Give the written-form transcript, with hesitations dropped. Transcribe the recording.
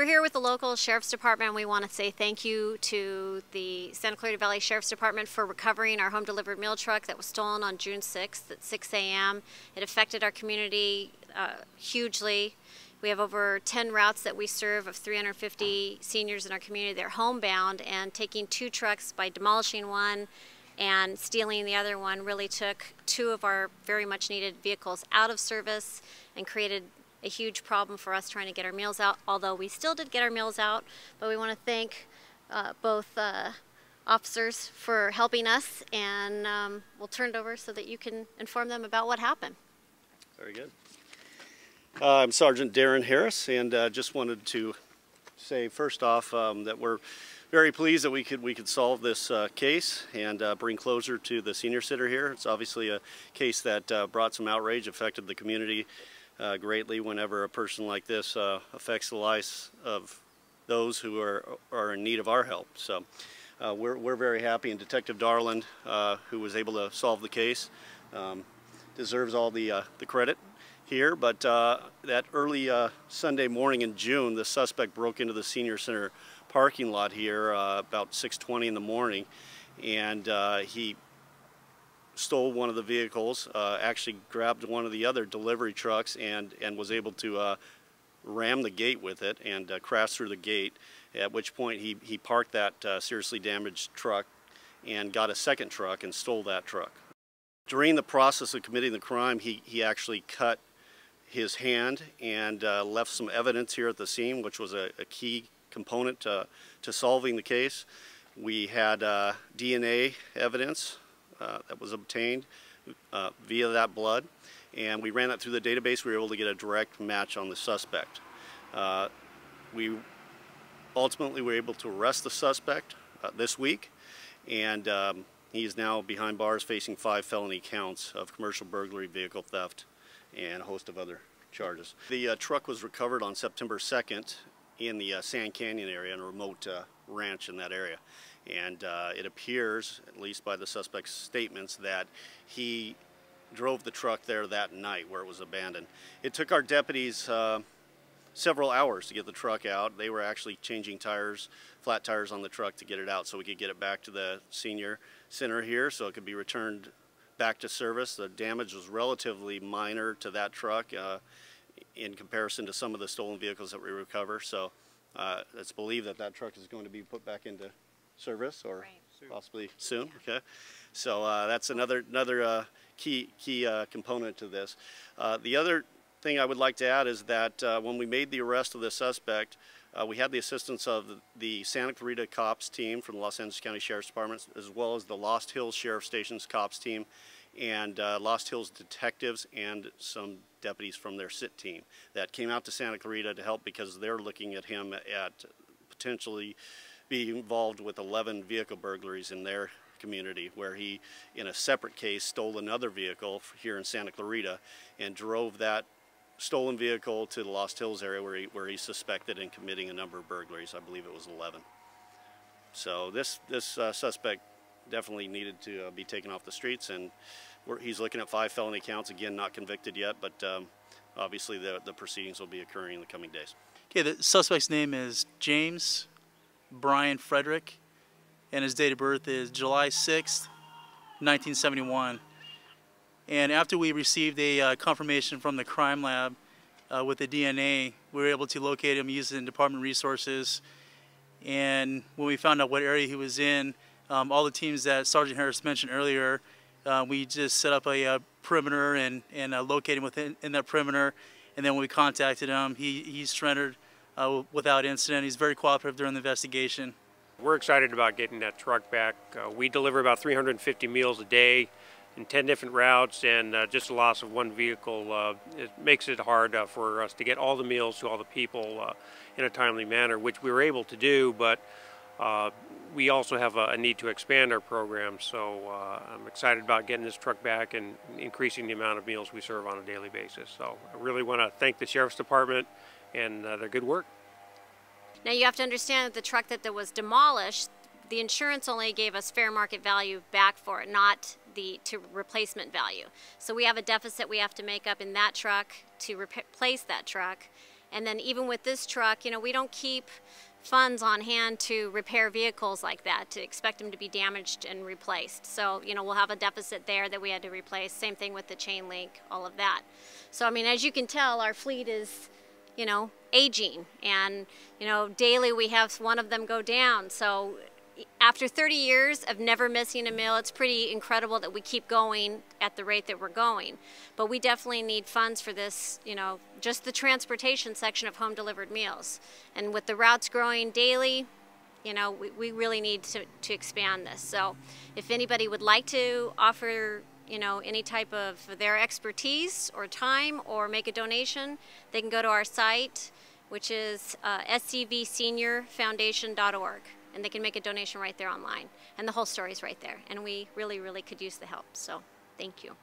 We're here with the local Sheriff's Department. We want to say thank you to the Santa Clarita Valley Sheriff's Department for recovering our home-delivered meal truck that was stolen on June 6th at 6 a.m. It affected our community hugely. We have over 10 routes that we serve of 350 seniors in our community. They're homebound, and taking two trucks by demolishing one and stealing the other one really took two of our very much needed vehicles out of service and created a huge problem for us trying to get our meals out, although we still did get our meals out. But we want to thank both officers for helping us, and we'll turn it over so that you can inform them about what happened. Very good. I'm Sergeant Darren Harris, and just wanted to say first off that we're very pleased that we could solve this case and bring closure to the senior center here. It's obviously a case that brought some outrage, affected the community greatly whenever a person like this affects the lives of those who are in need of our help. So we're very happy, and Detective Darland, who was able to solve the case, deserves all the credit here. But that early Sunday morning in June, the suspect broke into the senior center parking lot here about 6:20 in the morning, and he stole one of the vehicles, actually grabbed one of the other delivery trucks and was able to ram the gate with it and crash through the gate, at which point he parked that seriously damaged truck and got a second truck and stole that truck. During the process of committing the crime, he actually cut his hand and left some evidence here at the scene, which was a key component to solving the case. We had DNA evidence that was obtained via that blood, and we ran that through the database. We were able to get a direct match on the suspect. We ultimately were able to arrest the suspect this week, and he is now behind bars facing 5 felony counts of commercial burglary, vehicle theft, and a host of other charges. The truck was recovered on September 2nd in the Sand Canyon area, in a remote ranch in that area. And it appears, at least by the suspect's statements, that he drove the truck there that night where it was abandoned. It took our deputies several hours to get the truck out. They were actually changing tires, flat tires on the truck to get it out so we could get it back to the senior center here so it could be returned back to service. The damage was relatively minor to that truck in comparison to some of the stolen vehicles that we recover. So it's believed that that truck is going to be put back into service, or possibly soon. Yeah. Okay, so that's another key component to this. The other thing I would like to add is that when we made the arrest of the suspect, we had the assistance of the Santa Clarita Cops team from the Los Angeles County Sheriff's Department, as well as the Lost Hills Sheriff Station's Cops team, and Lost Hills detectives and some deputies from their SIT team that came out to Santa Clarita to help, because they're looking at him at potentially being involved with 11 vehicle burglaries in their community, where he, in a separate case, stole another vehicle here in Santa Clarita and drove that stolen vehicle to the Lost Hills area where he's suspected in committing a number of burglaries. I believe it was 11. So this suspect definitely needed to be taken off the streets, and he's looking at 5 felony counts, again not convicted yet, but obviously the proceedings will be occurring in the coming days. Okay, the suspect's name is James Brian Frederick, and his date of birth is July 6th, 1971. And after we received a confirmation from the crime lab with the DNA, we were able to locate him using department resources. And when we found out what area he was in, all the teams that Sergeant Harris mentioned earlier, we just set up a perimeter and located him within that perimeter. And then when we contacted him, he surrendered without incident. He's very cooperative during the investigation. We're excited about getting that truck back. We deliver about 350 meals a day in 10 different routes, and just the loss of one vehicle, it makes it hard for us to get all the meals to all the people in a timely manner, which we were able to do, but we also have a need to expand our program. So I'm excited about getting this truck back and increasing the amount of meals we serve on a daily basis. So I really want to thank the Sheriff's Department and their good work. Now you have to understand that the truck that was demolished, the insurance only gave us fair market value back for it, not to replacement value. So we have a deficit we have to make up in that truck to replace that truck, And then even with this truck, you know, we don't keep funds on hand to repair vehicles like that, to expect them to be damaged and replaced. So, you know, we'll have a deficit there that we had to replace. Same thing with the chain link, all of that. So, I mean, as you can tell, our fleet is, you know, aging, and, you know, daily we have one of them go down. So after 30 years of never missing a meal, it's pretty incredible that we keep going at the rate that we're going. But we definitely need funds for this, you know, just the transportation section of home delivered meals. And with the routes growing daily, you know, we really need to expand this. So if anybody would like to offer, you know, any type of their expertise or time or make a donation, they can go to our site, which is scvseniorfoundation.org. And they can make a donation right there online. And the whole story's right there. And we really, really could use the help. So thank you.